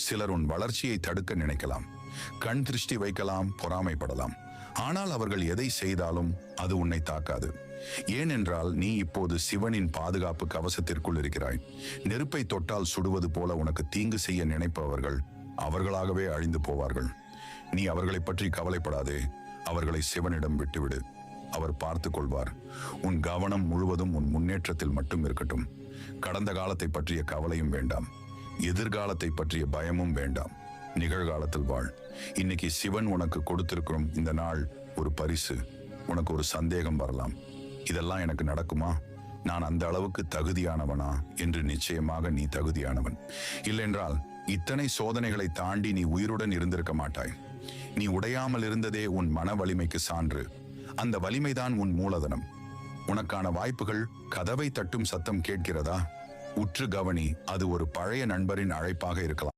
சிலர் உன் வளர்ச்சியை தடுக்க நினைக்கலாம், கண் திருஷ்டி வைக்கலாம், பொறாமைப்படலாம். ஆனால் அவர்கள் எதை செய்தாலும் அது உன்னை தாக்காது. ஏனென்றால் நீ இப்போது சிவனின் பாதுகாப்பு கவசத்திற்குள் இருக்கிறாய். நெருப்பை தொட்டால் சுடுவது போல உனக்கு தீங்கு செய்ய நினைப்பவர்கள் அவர்களாகவே அழிந்து போவார்கள். நீ அவர்களை பற்றி கவலைப்படாதே, அவர்களை சிவனிடம் விட்டுவிடு. அவர் பார்த்து கொள்வார். உன் கவனம் முழுவதும் உன் முன்னேற்றத்தில் மட்டும் இருக்கட்டும். கடந்த காலத்தை பற்றிய கவலையும் வேண்டாம், எதிர்காலத்தை பற்றிய பயமும் வேண்டாம். நிகழ்காலத்தில் வாழ். இன்னைக்கு சிவன் உனக்கு கொடுத்திருக்கும் இந்த நாள் ஒரு பரிசு. உனக்கு ஒரு சந்தேகம் வரலாம், இதெல்லாம் எனக்கு நடக்குமா, நான் அந்த அளவுக்கு தகுதியானவனா என்று. நிச்சயமாக நீ தகுதியானவன். இல்லென்றால் இத்தனை சோதனைகளை தாண்டி நீ உயிருடன் இருந்திருக்க மாட்டாய். நீ உடையாமல் இருந்ததே உன் மன வலிமைக்கு சான்று. அந்த வலிமைதான் உன் மூலதனம். உனக்கான வாய்ப்புகள் கதவை தட்டும் சத்தம் கேட்கிறதா? உற்று கவனி. அது ஒரு பழைய நண்பரின் அழைப்பாக இருக்கலாம்.